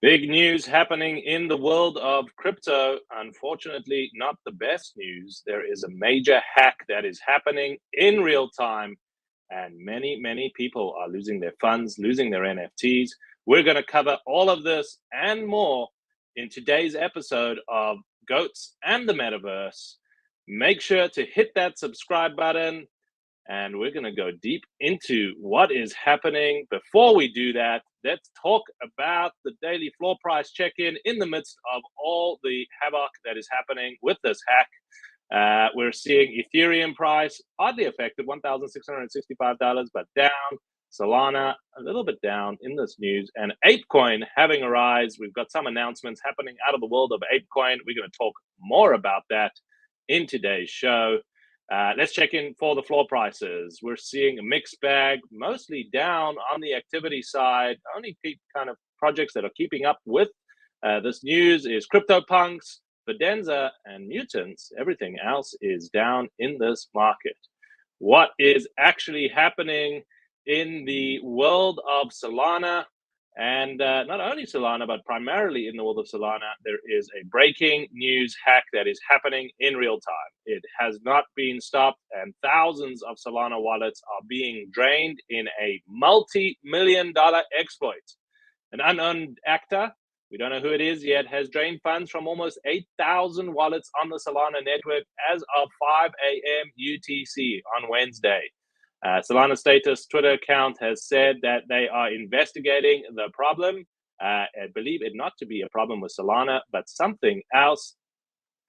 Big news happening in the world of crypto. Unfortunately, not the best news. There is a major hack that is happening in real time, and many people are losing their funds, losing their NFTs. We're going to cover all of this and more in today's episode of Goats and the Metaverse. Make sure to hit that subscribe button, and we're going to go deep into what is happening. Before we do that, let's talk about the daily floor price check-in in the midst of all the havoc that is happening with this hack. We're seeing Ethereum price hardly affected, $1,665, but down. Solana a little bit down in this news, and ApeCoin having a rise. We've got some announcements happening out of the world of ApeCoin. We're going to talk more about that in today's show. Let's check in for the floor prices. We're seeing a mixed bag, mostly down on the activity side. Only kind of projects that are keeping up with this news is Cryptopunks, Pendant, and Mutants. Everything else is down in this market. What is actually happening in the world of Solana? And not only Solana, but primarily in the world of Solana, there is a breaking news hack that is happening in real time. It has not been stopped, and thousands of Solana wallets are being drained in a multi-million-dollar exploit. An unknown actor, we don't know who it is yet, has drained funds from almost 8,000 wallets on the Solana network as of 5 a.m. UTC on Wednesday. Solana Status Twitter account has said that they are investigating the problem. I believe it not to be a problem with Solana, but something else.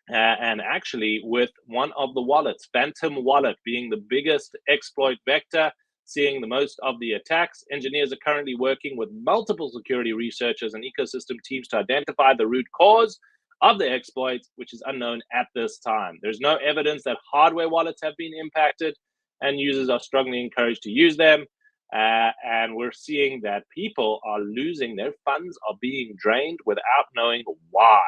And actually, with one of the wallets, Phantom Wallet, being the biggest exploit vector, seeing the most of the attacks. Engineers are currently working with multiple security researchers and ecosystem teams to identify the root cause of the exploit, which is unknown at this time. There's no evidence that hardware wallets have been impacted, and users are strongly encouraged to use them. And we're seeing that people are losing their funds, are being drained without knowing why.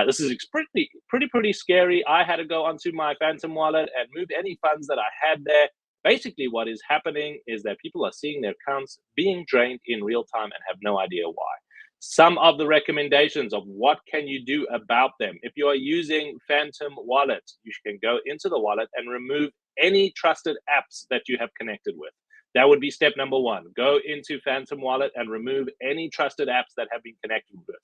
This is pretty scary. I had to go onto my Phantom wallet and move any funds that I had there. Basically, what is happening is that people are seeing their accounts being drained in real time and have no idea why. Some of the recommendations of what can you do about them. If you are using Phantom Wallet, you can go into the wallet and remove any trusted apps that you have connected with. That would be step number one. Go into Phantom Wallet and remove any trusted apps that have been connected with.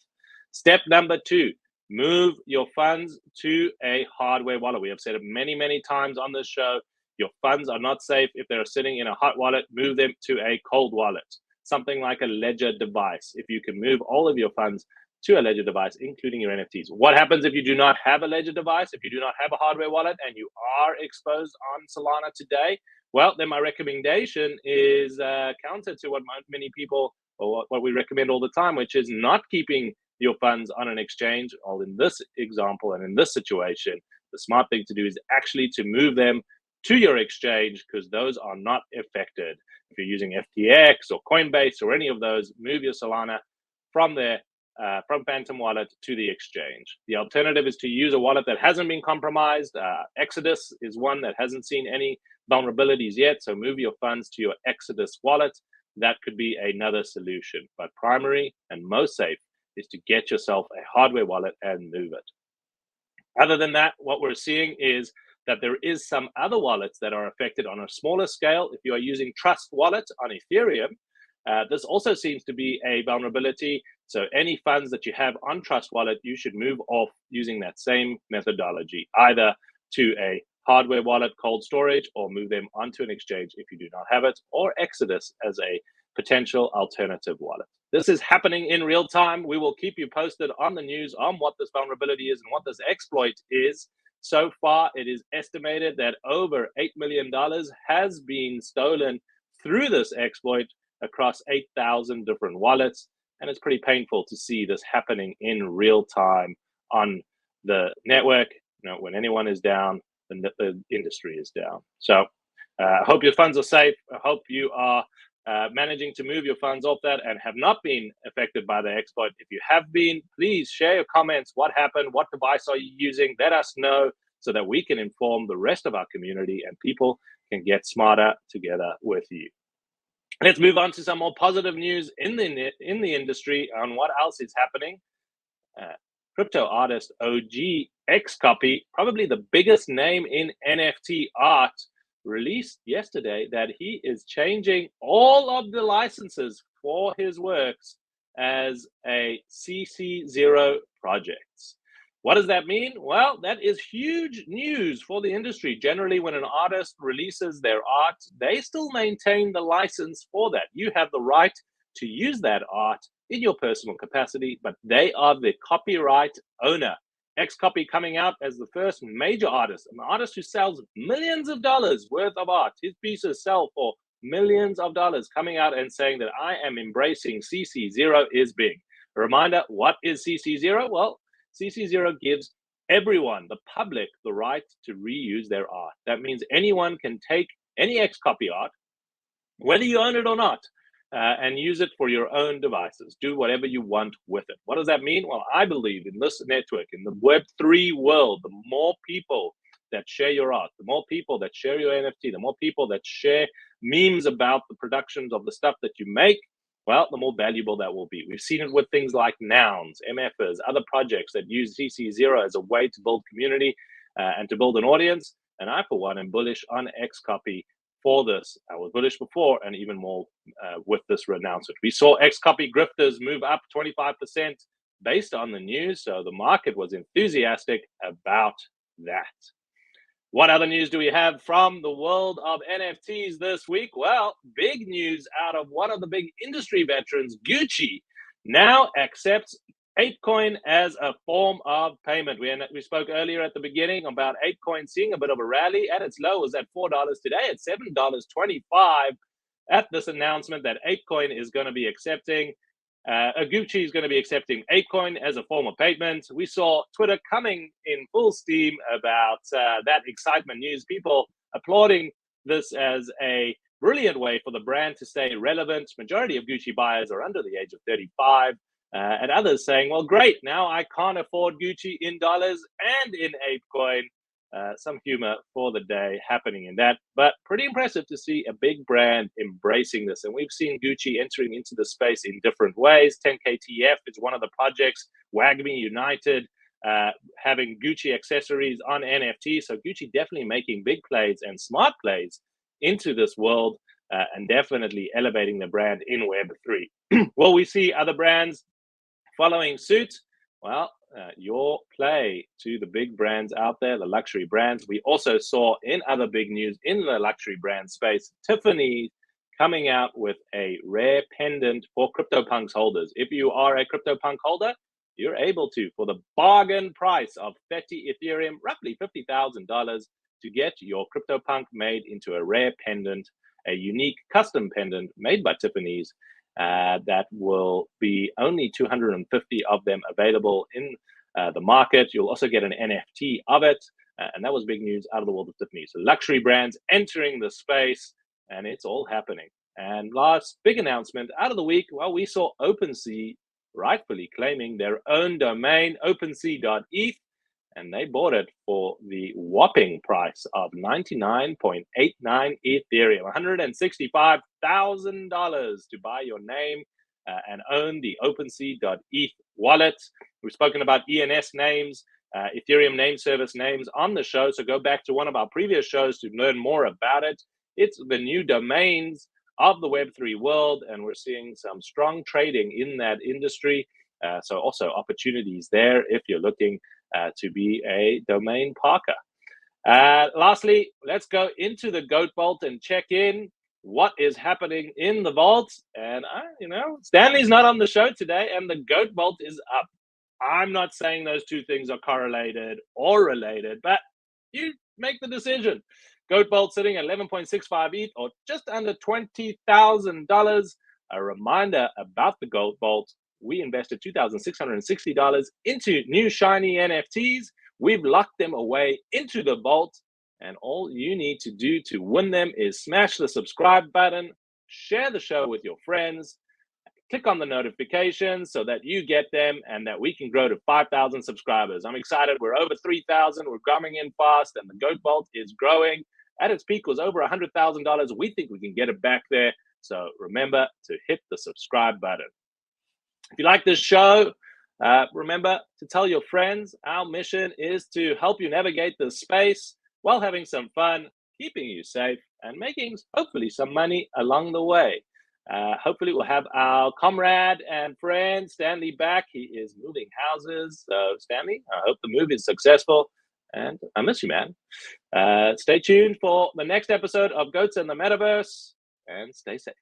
Step number two, move your funds to a hardware wallet. We have said it many times on this show. Your funds are not safe if they're sitting in a hot wallet. Move them to a cold wallet, something like a ledger device. If you can move all of your funds to a ledger device, including your NFTs. What happens if you do not have a ledger device, if you do not have a hardware wallet, and you are exposed on Solana today? Well, then my recommendation is counter to what many people, or what we recommend all the time, which is not keeping your funds on an exchange. Or in this example and in this situation, the smart thing to do is actually to move them to your exchange, because those are not affected. If you're using FTX or Coinbase or any of those, move your Solana from there, from Phantom Wallet to the exchange. The alternative is to use a wallet that hasn't been compromised. Exodus is one that hasn't seen any vulnerabilities yet, so move your funds to your Exodus wallet. That could be another solution. But primary and most safe is to get yourself a hardware wallet and move it. Other than that, what we're seeing is that there is some other wallets that are affected on a smaller scale. If you are using Trust Wallet on Ethereum, this also seems to be a vulnerability. So any funds that you have on Trust Wallet, you should move off using that same methodology, either to a hardware wallet, cold storage, or move them onto an exchange if you do not have it, or Exodus as a potential alternative wallet. This is happening in real time. We will keep you posted on the news on what this vulnerability is and what this exploit is. So far, it is estimated that over $8 million has been stolen through this exploit across 8,000 different wallets. And it's pretty painful to see this happening in real time on the network. You know, when anyone is down, the industry is down. So I hope your funds are safe. I hope you are managing to move your funds off that and have not been affected by the exploit. If you have been, please share your comments. What happened? What device are you using? Let us know so that we can inform the rest of our community and people can get smarter together with you. Let's move on to some more positive news in the industry on what else is happening. Crypto artist OG XCOPY, probably the biggest name in NFT art, released yesterday that he is changing all of the licenses for his works as a CC0 projects. What does that mean? Well, that is huge news for the industry. Generally, when an artist releases their art, they still maintain the license for that. You have the right to use that art in your personal capacity, but they are the copyright owner. XCOPY coming out as the first major artist, an artist who sells millions of dollars worth of art. His pieces sell for millions of dollars, coming out and saying that I am embracing CC0 is big. A reminder, what is CC0? Well, CC0 gives everyone, the public, the right to reuse their art. That means anyone can take any XCOPY art, whether you own it or not, and use it for your own devices. Do whatever you want with it. What does that mean? Well, I believe in this network, in the Web3 world, the more people that share your art, the more people that share your NFT, the more people that share memes about the productions of the stuff that you make, well, the more valuable that will be. We've seen it with things like Nouns, MFers, other projects that use CC0 as a way to build community and to build an audience. And I, for one, am bullish on XCOPY for this. I was bullish before, and even more with this announcement. We saw XCOPY grifters move up 25% based on the news, so the market was enthusiastic about that. What other news do we have from the world of NFTs this week? Well, big news out of one of the big industry veterans, Gucci, now accepts ApeCoin as a form of payment. We spoke earlier at the beginning about ApeCoin seeing a bit of a rally. At its low was at $4 today, at $7.25 at this announcement that ApeCoin is going to be accepting. Gucci is going to be accepting ApeCoin as a form of payment. We saw Twitter coming in full steam about that excitement news, people applauding this as a brilliant way for the brand to stay relevant. Majority of Gucci buyers are under the age of 35. And others saying, well, great, now I can't afford Gucci in dollars and in ApeCoin. Some humor for the day happening in that, but pretty impressive to see a big brand embracing this. And we've seen Gucci entering into the space in different ways. 10KTF is one of the projects, WAGMI United, having Gucci accessories on NFT. So Gucci definitely making big plays and smart plays into this world and definitely elevating the brand in Web3. Will we see other brands following suit? Well, your play to the big brands out there, the luxury brands. We also saw in other big news in the luxury brand space, Tifanny coming out with a rare pendant for CryptoPunk's holders. If you are a CryptoPunk holder, you're able to, for the bargain price of 30 Ethereum, roughly $50,000, to get your CryptoPunk made into a rare pendant, a unique custom pendant made by Tiffany's. That will be only 250 of them available in the market. You'll also get an NFT of it. And that was big news out of the world of Tiffany. So luxury brands entering the space, and it's all happening. And last big announcement out of the week, well, we saw Opensea rightfully claiming their own domain, opensea.eth, and they bought it for the whopping price of 99.89 Ethereum, $165,000 to buy your name and own the OpenSea.eth wallet. We've spoken about ENS names, Ethereum name service names on the show, so go back to one of our previous shows to learn more about it. It's the new domains of the Web3 world, and we're seeing some strong trading in that industry. So also opportunities there if you're looking to be a domain parker. Lastly, let's go into the Goat Vault and check in what is happening in the vault. And Stanley's not on the show today, and the Goat Vault is up. I'm not saying those two things are correlated or related, but you make the decision. Goat Vault sitting at 11.65 ETH, or just under $20,000. A reminder about the Goat Vault: we invested $2,660 into new shiny NFTs. We've locked them away into the vault, and all you need to do to win them is smash the subscribe button, share the show with your friends, click on the notifications so that you get them and that we can grow to 5,000 subscribers. I'm excited. We're over 3,000. We're coming in fast, and the Goat Vault is growing. At its peak was over $100,000. We think we can get it back there. So remember to hit the subscribe button. If you like this show, remember to tell your friends. Our mission is to help you navigate this space while having some fun, keeping you safe, and making hopefully some money along the way. Hopefully we'll have our comrade and friend Stanley back. He is moving houses. So Stanley, I hope the move is successful, and I miss you, man. Stay tuned for the next episode of Goats in the Metaverse, and stay safe.